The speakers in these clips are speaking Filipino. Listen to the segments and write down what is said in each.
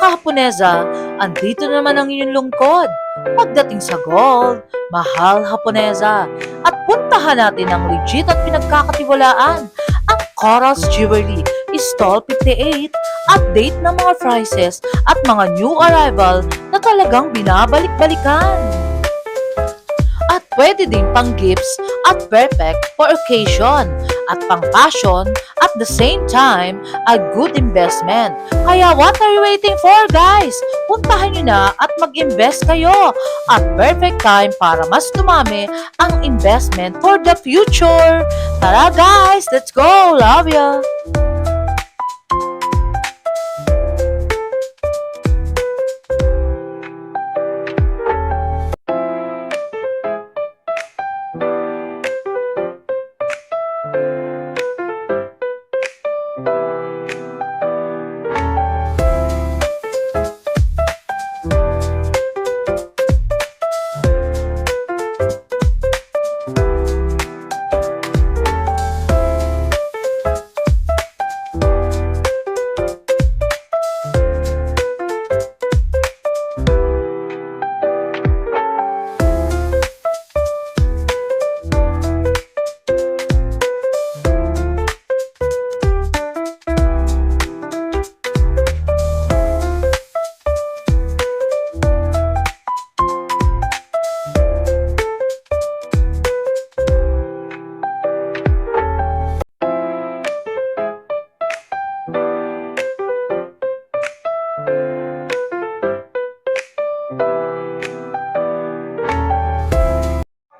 Mga Haponesa, andito naman ang inyong lungkod. Pagdating sa gold, mahal Haponesa. At puntahan natin ang legit at pinagkakatiwalaan. Ang Corals Jewelry, Stall 58, update ng mga prices at mga new arrival na talagang binabalik-balikan. At pwede din pang gifts at perfect for occasion at pang passion at the same time a good investment. Kaya what are you waiting for, guys? Puntahan nyo na at mag-invest kayo at perfect time para mas dumami ang investment for the future. Tara guys, let's go! Love ya!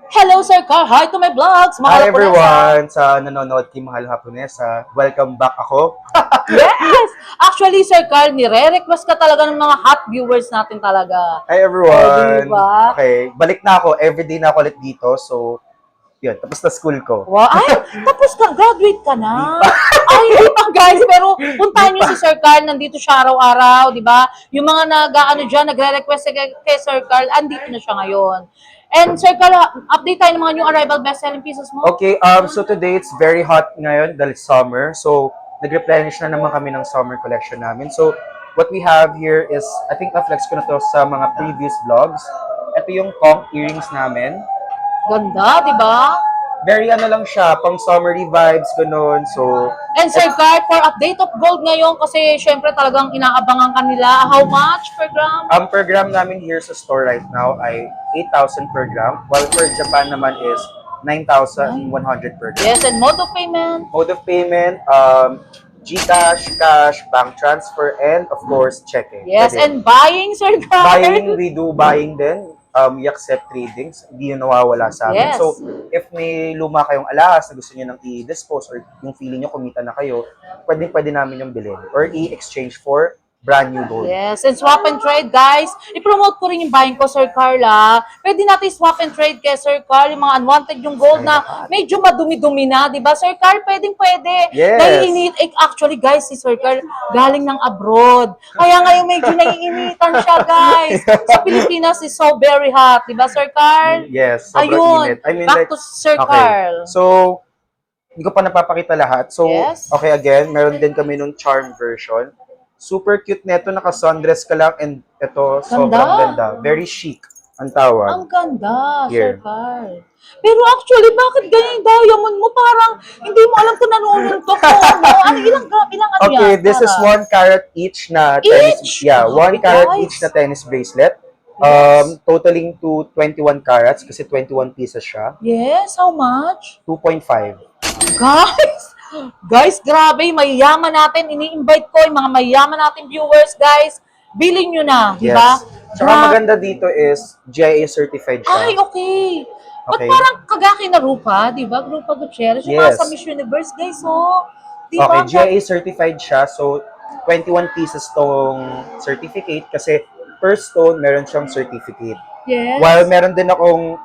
Hello, Sir Carl. Hi to my vlogs. Mahal Hi Haponesa. everyone sa nanonood kay Mahal Haponesa. Welcome back ako. Yes! Actually, Sir Carl, nire-request ka talaga ng mga hot viewers natin talaga. Hi everyone. diba? Okay, balik na ako. Everyday na ako ulit dito. So, yun, tapos na school ko. Wow. Ay, tapos ka, graduate ka na. Ay, hindi pa guys, pero puntahan niyo si Sir Carl, nandito siya araw-araw, di ba? Yung mga nag-ano dyan, nagre-request kay Sir Carl, andito na siya ngayon. And Sir Carl, update tayo ng mga new arrival best-selling pieces mo. Okay, so today it's very hot ngayon dahil summer. So, nag-replenish na naman kami ng summer collection namin. So, what we have here is, I think na-flex ko na to sa mga previous vlogs. Ito yung conch earrings namin. Ganda, di ba? Very ano lang siya, pang summery vibes, ganun. So, And Sir Carl, for update of gold ngayon, kasi syempre talagang inaabangan kanila. How much per gram? ang per gram namin here sa store right now ay 8,000 per gram, while for Japan naman is 9,100 per gram. Yes, and mode of payment? Mode of payment, GCash, cash, bank transfer, and of course, checking. Yes, Pwede. and buying, Sir Carl? Buying, we do buying din. We accept tradings. Hindi yun nawawala sa amin. Yes. So, if may luma kayong alahas na gusto nyo nang i-dispose or yung feeling nyo kumita na kayo, pwede namin yung bilhin or i-exchange for brand new gold. Yes, and swap and trade, guys. I-promote ko rin yung buying ko, Sir Carla. Pwede natin swap and trade kay Sir Carl, yung mga unwanted yung gold na medyo madumi-dumi na, di ba? Sir Carl, pwede. Yes. Naiinit. Actually, guys, si Sir Carl galing ng abroad. Kaya ngayon medyo naiinitan siya, guys. Sa Pilipinas is so very hot, di ba, Sir Carl? Yes, sobrang Ayun, init. I mean, back like, to Sir okay. Carl. So, hindi ko pa napapakita lahat. So, Yes. okay, again, meron din kami nung charm version. Super cute neto, naka-sundress ka lang, and ito, sobrang ganda. Very chic ang tawag. Ang ganda, Here. Sir Carl. Pero actually, bakit ganyan yung diamond mo? Parang hindi mo alam kung nanununtok mo. Ano, ilang ano Okay, yan? this is 1 carat each na tennis. Each? Yeah, 1 Okay, carat guys. each na tennis bracelet. Yes. Totaling to 21 carats kasi 21 pieces siya. Yes, how much? 2.5. Guys, grabe, mayayaman natin. Ini-invite ko yung mga mayayaman natin viewers, guys. Bilhin nyo na, di ba? Saka maganda dito is GIA certified siya. Ay, okay. Ba't Okay. parang kagaki na Rupa, di ba? Rupa Gutierrez, yung Yes. mga sa Miss Universe, guys, oh. Di Okay, ba? GIA certified siya. So, 21 pieces tong certificate kasi per stone, meron siyang certificate. Yes. While meron din akong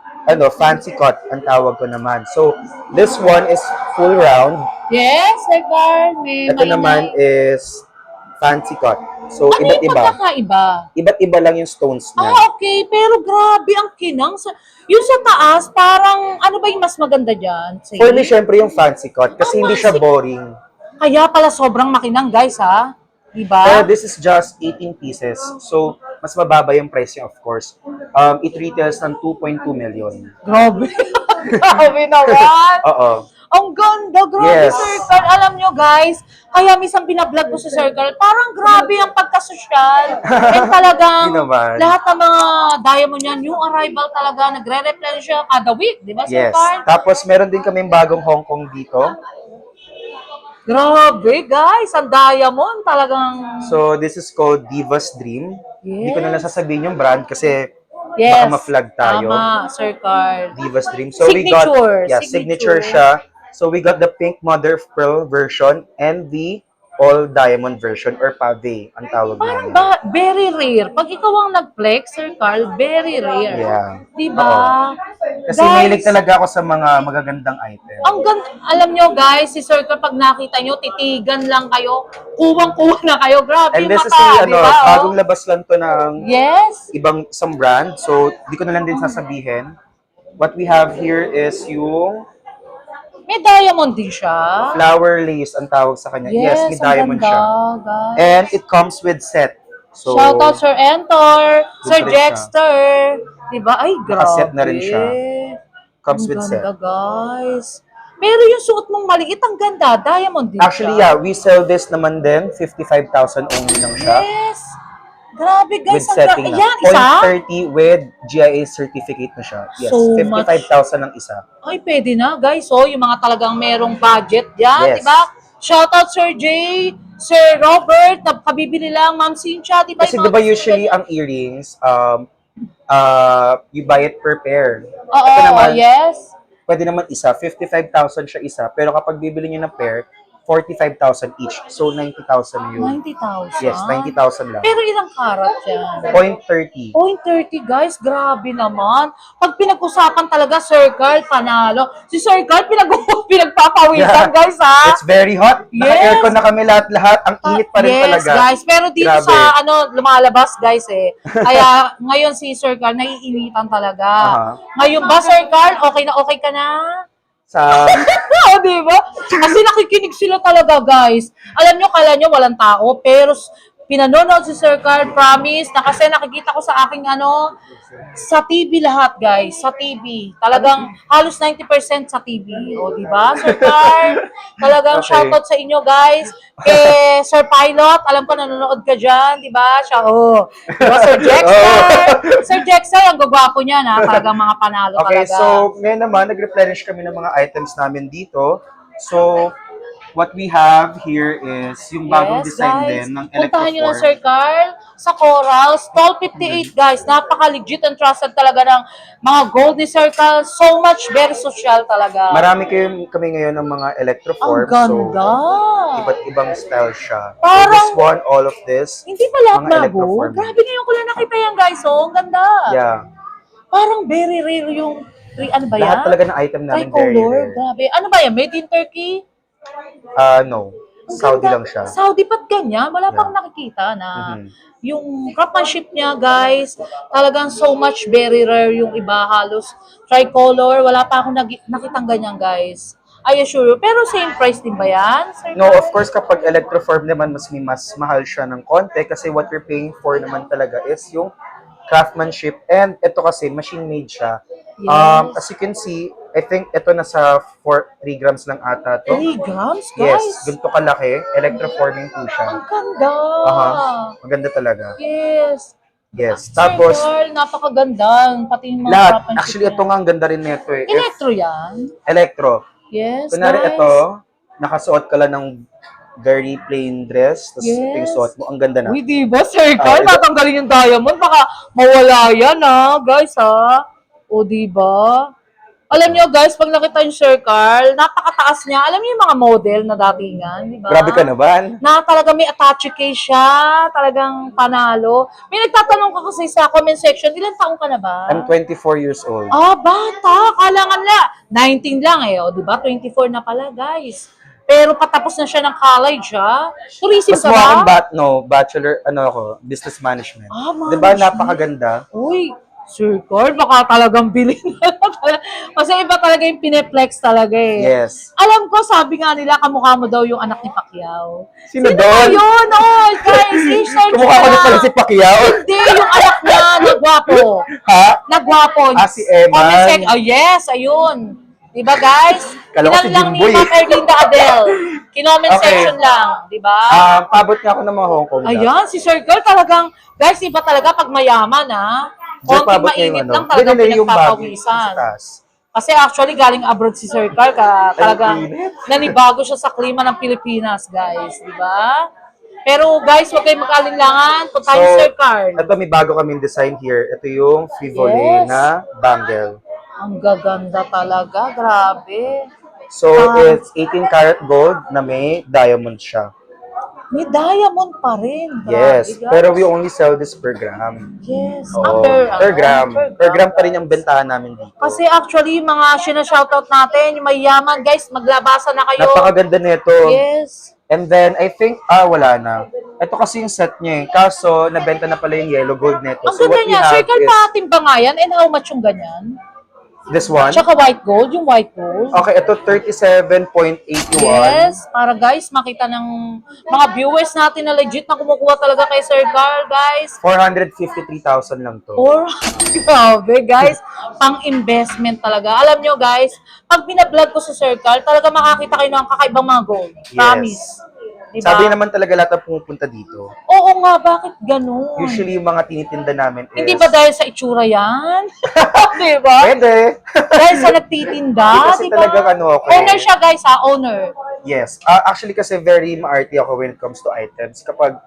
fancy cut ang tawag ko naman. So, this one is full round. Yes, Sir Carl. Ito naman is fancy cut. So, Ano iba't yung iba. pagkakaiba? Iba't iba lang yung stones niya. Okay. Pero grabe ang kinang. Yung sa taas, parang ano ba yung mas maganda dyan? Say? For me, syempre yung fancy cut kasi hindi siya fancy- boring. Kaya pala sobrang makinang, guys, ha? Diba? this is just 18 pieces. So, mas mababa yung price niya, of course. It retails ng 2.2 million. Grabe. Grabe naman. Oo. Ang ganda, grabe, Yes. Sir Carl. Alam nyo, guys, kaya minsan binablog ko si Sir Carl, parang grabe ang pagkasosyal. And talagang Yun naman. lahat ng mga diamond yan, yung arrival talaga, nagre-replenish siya kada week, di ba, Sir Yes. Carl? Tapos, meron din kaming bagong Hong Kong dito. Grabe, guys, ang diamond talagang... So, this is called Divas Dream. Hindi ko na lang sasabihin yung brand kasi baka ma-flag tayo. Tama, Sir Carl. Divas Dream. So, Signature. signature siya. So, we got the pink mother of pearl version and the all diamond version or pave ang tawag Parang namin. very rare. Pag ikaw ang nag-flex, Sir Carl, very rare. Yeah. Di ba? Kasi mahilig talaga ako sa mga magagandang item. Ang ganda, alam nyo guys, si Sir Carl, pag nakita nyo, titigan lang kayo, kuwang-kuwa na kayo. Grabe And yung this is mata, di ba? Oh? bagong labas lang to ng Yes. ibang isang brand. So, di ko na lang din sasabihin. What we have here is yung May diamond din siya. flower lace ang tawag sa kanya. Yes, may ang diamond ganda, siya. guys. And it comes with set. So, Shout out Sir Entor, Sir rin siya. Jexter. Diba? Ay, grabe. Nakaset na rin siya. Comes with Ang set. ganda, guys. Pero yung suot mong maliit, ang ganda. Diamond din Actually, siya. yeah, we sell this naman din. 55,000 only lang siya. Yes. Grabe, guys. With setting na. Yan, isa? 0.30 with GIA certificate na siya. Yes, So 55,000 ang isa. Ay, pwede na, guys. So, yung mga talagang merong budget dyan, Yes. di ba? Shout out Sir Jay, Sir Robert, kabibili lang, Ma'am Cynthia, di ba? Kasi Yung diba mga- usually ang earrings, you buy it per pair. Oo, Ito naman, yes. pwede naman isa. 55,000 siya isa. Pero kapag bibili niyo ng pair, 45,000 each. So, 90,000 yun. 90,000. Yes, 90,000 lang. Pero ilang karat yan? 0.30. 0.30, guys. Grabe naman. Pag pinag-usapan talaga, Sir Carl, panalo. Si Sir Carl, pinagpapawisan, guys, ha? It's very hot. Yes. Naka-aircon na kami lahat-lahat. Ang init pa rin Yes, talaga. guys. Pero dito Grabe. sa, lumalabas, guys, eh. Kaya, ngayon si Sir Carl, naiinitan talaga. Aha. Ngayon ba, Sir Carl, okay ka na? Sa, Oo, di ba? Kasi nakikinig sila talaga, guys. Alam nyo, kala nyo walang tao, pero pinanonood si Sir Carl, promise, na kasi nakikita ko sa aking sa TV lahat, guys. Sa TV. Talagang halos 90% sa TV. O, di ba, Sir Carl? Talagang Okay. shoutout sa inyo, guys. Kay Sir Pilot, alam ko nanonood ka dyan, di ba? Siya, Di ba, Sir Jexter? Sir Jexter, ang gagwapo niya, na. Talagang mga panalo okay, talaga. so ngayon naman, nag-replenish kami ng mga items namin dito. So, what we have here is yung bagong design din ng Puntahan nyo lang, Electroform. Sir Carl, sa Coral, Stall 58, guys. Napaka-legit and trusted talaga ng mga gold ni Sir Carl. So much, very social talaga. Marami kami ngayon ng mga Ang Electroform. ganda. So, iba't ibang style siya. Parang- So, this one, all of this. Hindi pa lahat mga bago. Electroform. Grabe, ngayon ko lang nakita yan, guys. Oh, ang ganda. Yeah. Parang very rare yung, ano ba yan? Lahat talaga ng item namin very Tricolor. rare. Grabe. Ano ba yan? Made in Turkey? No. Ang Saudi ganda. lang siya. Saudi, ba't ganyan? Wala Yeah. pang nakikita na Mhm. yung craftsmanship niya, guys, talagang so much very rare yung iba, halos tricolor. Wala pa akong nakitang ganyan, guys. I assure you. Pero same price din ba yan, Sir No, Carl? of course, kapag Electroform naman, mas mahal siya ng konti kasi what you're paying for naman talaga is yung craftsmanship and ito kasi machine-made siya. Yes. As you can see, I think ito nasa 3 grams lang ata to. 3 grams, guys? Yes, ganito kalaki. Electroforming po Ang siya. ganda. Aha, maganda talaga. Yes. Yes. Sir Tapos, Carl, napakaganda. Pati yung mga lahat. craftsmanship Actually, ito niya. nga ang ganda rin nito eh. Electro yan? Electro. Yes, Kunwari guys. ito, nakasuot ka lang ng very plain dress, tapos ito yung Yes. suot mo, ang ganda na. Uy, di ba, Sir Carl? ito- Tatanggalin yung diamond. Baka mawala yan, guys, ha? O, di ba? Alam niyo, guys, pag nakita yung Sir Carl, napakataas niya. Alam niyo yung mga model na datingan, di ba? Grabe ka naman. Na talaga may attache case siya. Talagang panalo. May nagtatanong ka kasi sa comment section, ilan taong ka na ba? I'm 24 years old. Ah, bata. Kailangan na. 19 lang eh. O, di ba? 24 na pala, guys. Pero patapos na siya ng college, ha? Tourism Mas ka mukha ba? akong bachelor, business management. Ah, Di ba management. napakaganda? Uy, Sir Carl, baka talagang bilhin na lang talaga. Kasi iba talaga yung pineplex talaga eh. Yes. Alam ko, sabi nga nila, kamukha mo daw yung anak ni Pacquiao. Sino ba doon? yun? Oh, guys, i-search Kumukha ko na na pala lang. si Pacquiao. Hindi, yung anak niya, nagwapo. Ha? Nagwapo. Ah, si Eman. Comment section. Oh, yes, ayun. Diba, guys? Kala ko Ilan si lang ni Jimboy, eh. Ma'am Erlinda Adele. Kinoment Okay. section lang. Diba? Pabot nga ako ng mga Hong Kong duck. Ayan, si Sir Girl talagang, guys, iba talaga pag mayaman, ha? Diyan, Konting pabot niya yung mainit ano. lang talagang Binili yung bag sa pinagpapawisan. taas. Kasi actually, galing abroad si Sir Carl, talagang init. nanibago siya sa klima ng Pilipinas, guys. Di ba? Pero guys, huwag kayong mag-alinlangan. Punta tayo Sir Carl. ito may bago kaming design here. Ito yung Frivole Yes. na bangle. Ang gaganda talaga. Grabe. So, it's 18 karat gold na may diamond siya. May diamond pa rin. Grabe, Yes. guys. Pero we only sell this per gram. Yes. Oo. Per Per gram pa rin yung bentahan namin dito. Kasi actually, yung mga sinashoutout natin, yung mayaman, guys, maglabasan na kayo. Napakaganda nito. Yes. And then, I think, wala na. Ito kasi yung set niya eh. Kaso, nabenta na pala yung yellow gold nito. Ang So, ganda what we niya. have Circle is pa timba nga yan. And how much yung ganyan? this one. Tsaka white gold, yung white gold. Okay, ito 37.81. Yes, para guys, makita ng mga viewers natin na legit na kumukuha talaga kay Sir Carl, guys. 453,000 lang to. Or, grabe, guys. Pang-investment talaga. Alam nyo, guys, pag binablog ko si Sir Carl, talaga makakita kayo ng kakaibang mga gold. Promise. Diba? Sabi naman talaga lahat ng pumupunta dito. Oo nga, bakit ganun? Usually, yung mga tinitinda namin is... Hindi ba dahil sa itsura yan? Diba? Pwede. Dahil sa nagtitinda, Kasi diba? talagang ano ako. Owner siya, guys, ha? Owner. Yes. Actually, kasi very maarte ako when it comes to items. Kapag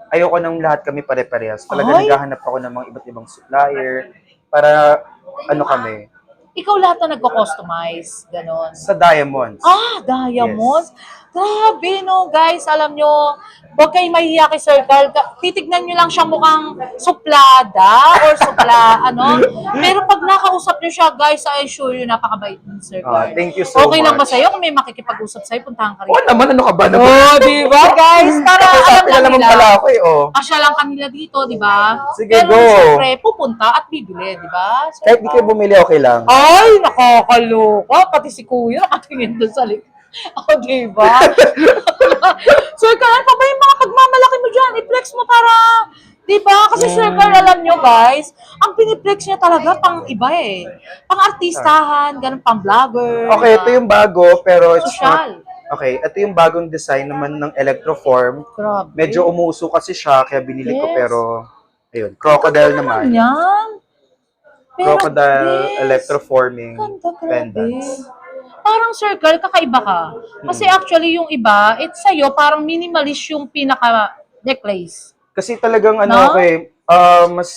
ayoko nang lahat kami pare-parehas, talaga Ay! naghahanap ako ng mga iba't ibang supplier para ano kami, Ikaw lahat na nagko-customize, ganon. sa diamonds. Diamonds? Grabe, no, guys. Alam nyo, huwag kayong mahihiya kay Sir Carl. Titignan nyo lang siya mukhang suplada or Pero pag nakausap nyo siya, guys, I assure you, napakabait ni Sir Carl. Thank you so Okay lang ba much. sa'yo kung may makikipag-usap sa'yo? Puntahan ka rin. Oo naman, ano ka ba naman? Di ba, guys? Para alam Sabi na lang naman nila. pala ako eh, oh. Asya lang kanila dito, di ba? Sige, Pero go. siyempre, pupunta at bibili, di ba? Sir Kahit di kayo Carl? bumili, okay lang. Ay, nakakaloka. Pati si Kuya nakatingin doon sa likod. Diba? Sir Carl, pa ba yung mga pagmamalaki mo dyan? I-flex mo para, diba? Kasi Sir Carl, alam nyo guys, ang piniplex niya talaga pang iba eh. Pang artistahan, ganun pang vlogger. Okay, diba? ito yung bago, pero it's Social. not... Okay, ito yung bagong design naman ng Electroform. Grabe. Medyo umuso kasi siya, kaya binili ko, Yes. pero... Ayun, crocodile Ganda naman. yan. Pero, Crocodile yes, electroforming ganda, grabe. pendants. Parang circle, kakaiba ka. Kasi actually yung iba, it's sa'yo, parang minimalist yung pinaka-necklace. Kasi talagang ano No? ako eh, mas...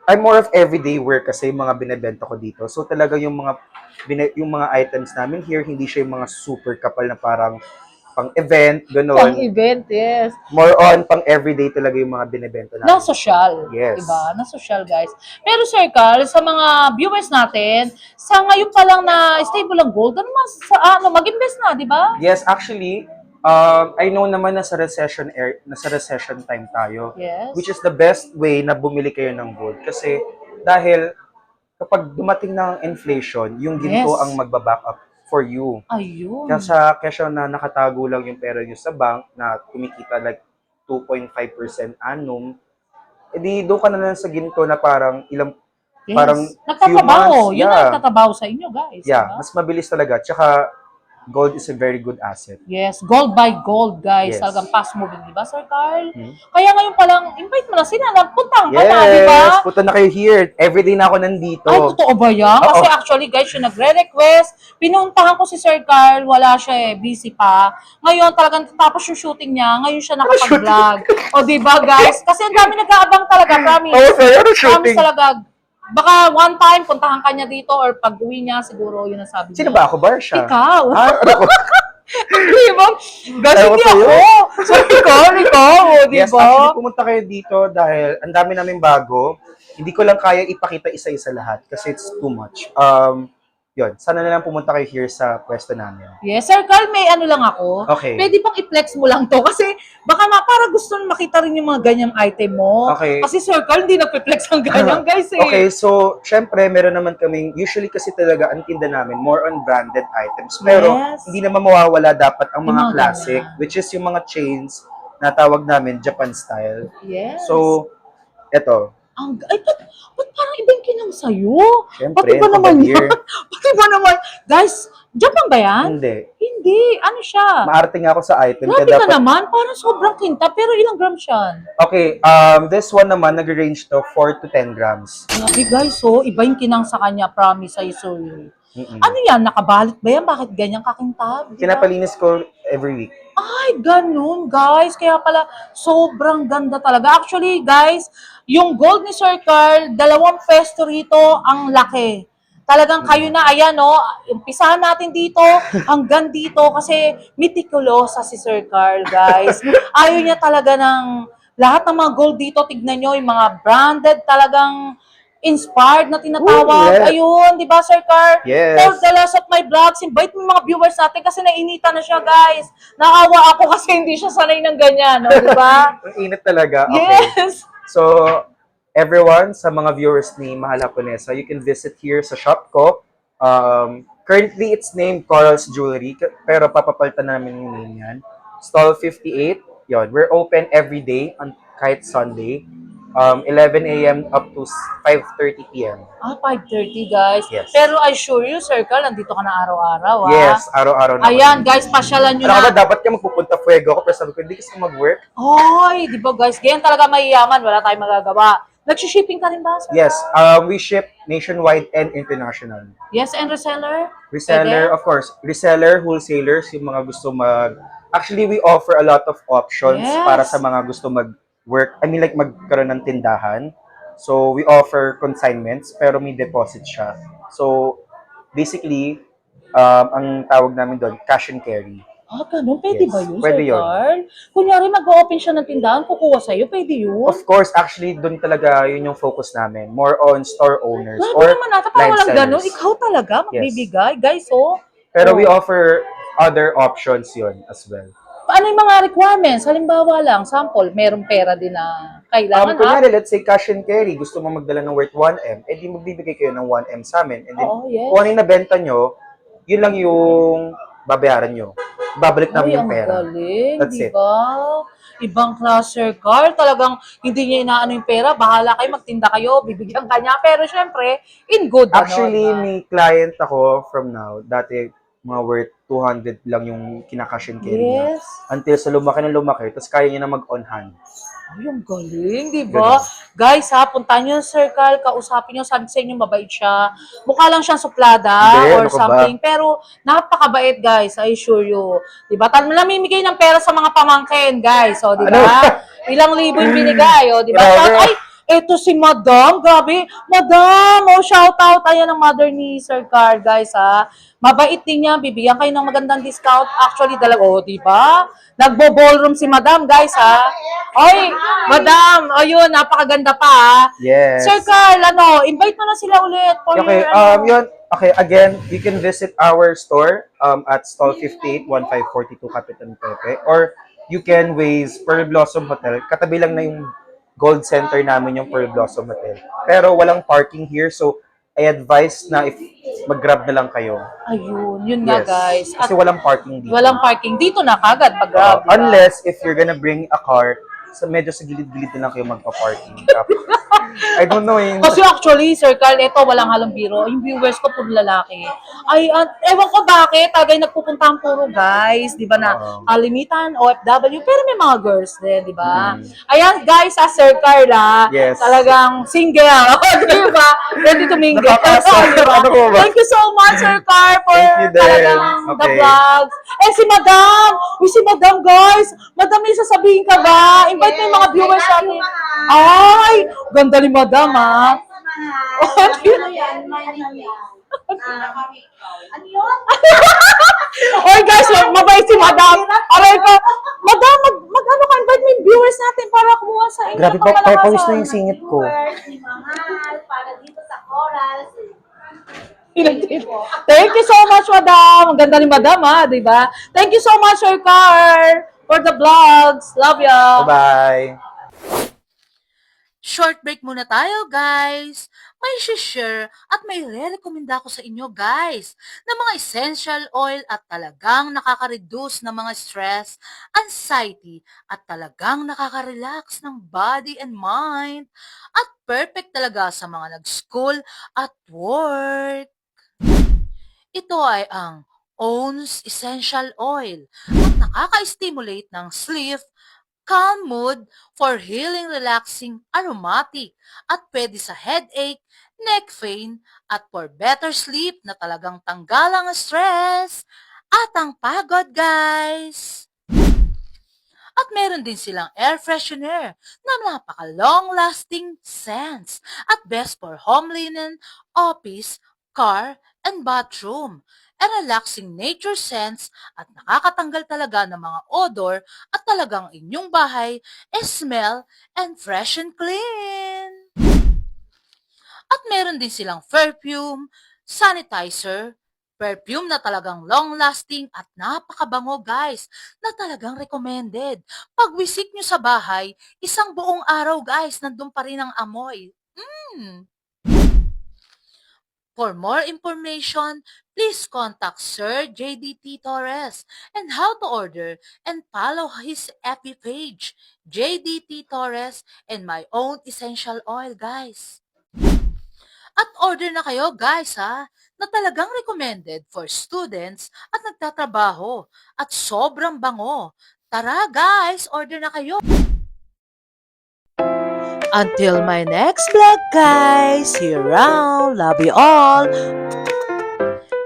I'm more of everyday wear kasi yung mga binebenta ko dito. So talaga yung yung mga items namin here, hindi siya yung mga super kapal na parang pang-event, gano'n. Pang-event, yes. More on pang-everyday talaga yung mga binebenta namin. Na social. Yes. Diba? Na social, guys. Pero Sir Carl, sa mga viewers natin, sa ngayon pa lang na stable ang gold, mag-invest na, di ba? Yes, actually, I know naman na sa recession time tayo. Yes. Which is the best way na bumili kayo ng gold. Kasi dahil kapag dumating ng inflation, yung ginto Yes. ang magbaback up for you. Ayun. Kesa na nakatago lang yung pera nyo sa bank na kumikita like 2.5% annum, edi doon ka na lang sa ginto na parang Yes. parang few nagtatabaho. months, Yun yeah. ang nagtatabaho sa inyo, guys. Yeah, diba? mas mabilis talaga. Tsaka gold is a very good asset. Yes, gold by gold, guys. Yes. Talagang fast moving, di ba, Sir Carl? Hmm. Kaya ngayon pa lang, invite mo na sila, puntahan ka na, di ba? Yes, punta na kayo here. Everyday na ako nandito. Ay, totoo ba yan? Oo. Kasi actually, guys, yung nagre-request, pinuntahan ko si Sir Carl, wala siya eh, busy pa. Ngayon, talagang tapos yung shooting niya, ngayon siya nakapag-vlog. O, di ba, guys? Kasi ang dami nag-aabang talaga, promise. Oh, sir, ano Promise shooting? talaga. Baka one time, puntahan ka niya dito or pag-uwi niya, siguro yun ang sabi niya. Sino ba ako? Bar siya? Ikaw. Ano ako? Di ba? Guys, Ewan hindi sa'yo. ako. So, ikaw, di Yes, ba? actually pumunta kayo dito dahil ang dami namin bago. Hindi ko lang kaya ipakita isa-isa lahat kasi it's too much. yun, sana na lang pumunta kayo here sa pwesto namin. Yes, Sir Carl, may ano lang ako. Okay. Pwede bang i-flex mo lang to? Kasi baka para gusto makita rin yung mga ganyang item mo. Okay. Kasi Sir Carl, hindi nagpe-flex ang ganyan, guys eh. Okay, so, syempre, meron naman kaming, usually kasi talaga, ang tinda namin, more on branded items. Pero, Yes. hindi naman mawawala dapat ang Yung mga mga classic, ganyan. which is yung mga chains na tawag namin Japan style. Yes. So, eto, Ay, ba't parang ibang kinang sa'yo? syempre, Pati ba naman here. yan? Pati ba naman? Guys, Japan ba yan? Hindi. Hindi. Ano siya? Maarte nga ako sa item. Grabe Kaya ka dapat, naman. Parang sobrang kinta. Pero ilang grams yan? okay, this one naman, nag-range to 4 to 10 grams. Grabe guys, so iba yung kinang sa kanya. Promise sa'yo, sorry. Mm-mm. Ano yan? Nakabalit ba yan? Bakit ganyan kakintab? Di ba? Pinapalinis ko every week. Ay, ganun, guys. Kaya pala, sobrang ganda talaga. Actually, guys, yung gold ni Sir Carl, 2 pesto rito, ang laki. Talagang kayo na, ayan, no, umpisahan natin dito, hanggang dito, kasi meticulosa si Sir Carl, guys. Ayaw niya talaga ng, lahat ng mga gold dito, tignan nyo, yung mga branded, talagang inspired na tinatawag. Ooh, yes. Ayun, di ba, Sir Carl? Yes. For the last of my vlogs, invite mo yung mga viewers natin kasi nainita na siya, guys. Nakawa ako kasi hindi siya sanay ng ganyan, no, di ba? Ang init talaga. Okay. Yes. So, everyone, sa mga viewers ni Mahal Japonesa, you can visit here sa shop ko. Currently, it's named Coral's Jewelry, pero papapalitan namin yung name yan. Stall 58, yun. We're open every day, kahit Sunday. 11 a.m. up to 5:30 p.m. 5:30, guys. Yes. Pero I assure you, Sir Carl, nandito ka na araw-araw, ah. Yes, araw-araw na. Ayan, guys, pasyalan nyo Ano ka ba, na. dapat ka magpupunta Fuego ako, pero sabi ko, hindi kasi mag-work. Hoy, di ba, guys? Ganyan talaga mayayaman. Wala tayong magagawa. Nag-shipping ka rin ba, Sir Yes, Carl? we ship nationwide and international. Yes, and reseller? Reseller, of course. Reseller, wholesalers, yung mga gusto Actually, we offer a lot of options Yes. para sa mga gusto mag-work. I mean, like, magkaroon ng tindahan. So, we offer consignments, pero may deposit siya. So, basically, ang tawag namin doon, cash and carry. Ganun. Pwede Yes, ba yun, pwede Sir yun. Carl? Kunyari, mag-open siya ng tindahan, kukuha sa'yo, pwede yun? Of course, actually, doon talaga yun yung focus namin. More on store owners Grabe or naman ata, parang live walang ganun. sellers. Ikaw talaga, magbibigay. Guys, oh. Pero we Oh. offer other options yun as well. Paano yung mga requirements? Halimbawa lang, sample, merong pera din na kailangan, ha? Kunyari, let's say cash and carry, gusto mo magdala ng worth 1M, di magbibigay kayo ng 1M sa amin. And then, Oo, yes. kung ano yung nabenta nyo, yun lang yung babayaran nyo. Babalik namin Ay, yung ang pera. galing, That's di it. ba? Ibang class, Sir Carl. Talagang hindi niya inaano yung pera. Bahala kayo, magtinda kayo, bibigyan ka niya. Pero syempre, in good, Actually, ano, may client ako from now, dati mga worth 200 lang yung kinakash and carry niya. Yes. Until sa lumaki, tapos kaya niya na mag-on hand. Ay, ang galing, di ba? Guys, ha, punta niyo, Sir Carl, kausapin niyo, sabi sa inyo, mabait siya. Mukha lang siyang suplada Hindi, or ano ka ba? something. Pero, napakabait, guys, I assure you. Di ba? Namimigay ng pera sa mga pamangkin, guys. O, di ba? Ano? Ilang libo yung binigay, o, di ba? Grabe. Ay, eto si Madam, grabe. Madam, shout out. Ayan ang mother ni Sir Carl, guys, ha. Mabait din niya, bibigyan kayo ng magandang discount. Actually, di ba? Nagbo-ballroom si Madam, guys, ha. Oy, Madam, ayun, napakaganda pa, ha. Yes. Sir Carl, invite mo na sila ulit. For Okay, your, yun. Okay, again, you can visit our store at stall 58, 1542 Capitan Pepe, or you can waze Pearl Blossom Hotel. Katabi lang na yung Gold Center namin yung Pearl Blossom Hotel. Pero walang parking here, so I advise na if mag-grab na lang kayo. Ayun, yun nga, guys. At Kasi walang parking dito. walang parking. Dito na kagad pag-grab, diba? Unless if you're gonna bring a car, medyo sa gilid-gilid na lang kayo magpa-parking. I don't know eh. Kasi actually, Sir Carl, ito, walang halong biro. Yung viewers ko, puro lalaki. Ay, ewan ko bakit, tagay nagpupuntahan puro guys, di ba na, kalimitan, OFW, pero may mga girls din, di ba? Ayan, guys, Sir Carl, Yes. talagang single, di ba? Ready to mingle. Nakakasal. Di ba? Ano ko ba? Thank you so much, Sir Carl, for Thank you din. talagang the Okay. vlogs. Si Madam! Uy, si Madam, guys! Madam, may sasabihin ka ba? Invite mo yung mga viewers natin. Ay! Ganda ni Madam, ha? Ano yan? Ano yun? Oy, guys, mabait si Madam. Aray ko, Madam, mag-ano ka, invite mo yung viewers natin para kumuha sa inyo. Grabe ng pa, pangmalakasan. pawis na yung singit ko. Viewers ni Mahal para dito sa Coral. Thank you so much, madam. Ang ganda ni madam, ha, di ba? Thank you so much, Sir Car, for the vlogs. Love ya. Bye-bye! Short break muna tayo, guys. May share at may re-recommenda ko sa inyo, guys, na mga essential oil at talagang nakaka-reduce ng mga stress, anxiety, at talagang nakaka-relax ng body and mind. At perfect talaga sa mga nag-school at work. Ito ay ang OWN's Essential Oil at nakaka-stimulate ng sleep, calm mood for healing, relaxing, aromatic at pwede sa headache, neck pain at for better sleep na talagang tanggal ang stress at ang pagod, guys. At meron din silang air freshener na napaka-long-lasting scents at best for home linen, office, car, and bathroom. A relaxing nature scents at nakakatanggal talaga ng mga odor at talagang inyong bahay smell and fresh and clean. At meron din silang perfume, sanitizer, perfume na talagang long-lasting at napakabango, guys, na talagang recommended. Pag visit nyo sa bahay, isang buong araw, guys, nandun pa rin ang amoy. For more information, please contact Sir JDT Torres and how to order and follow his FB page, JDT Torres and my own essential oil, guys. At order na kayo, guys, ha, na talagang recommended for students at nagtatrabaho at sobrang bango. Tara, guys, order na kayo. Until my next vlog, guys. See you around. Love you all.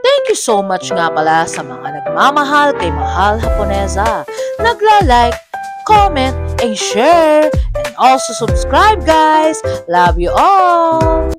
Thank you so much nga pala sa mga nagmamahal kay Mahal Haponesa. Nagla-like, comment, and share. And also subscribe, guys. Love you all.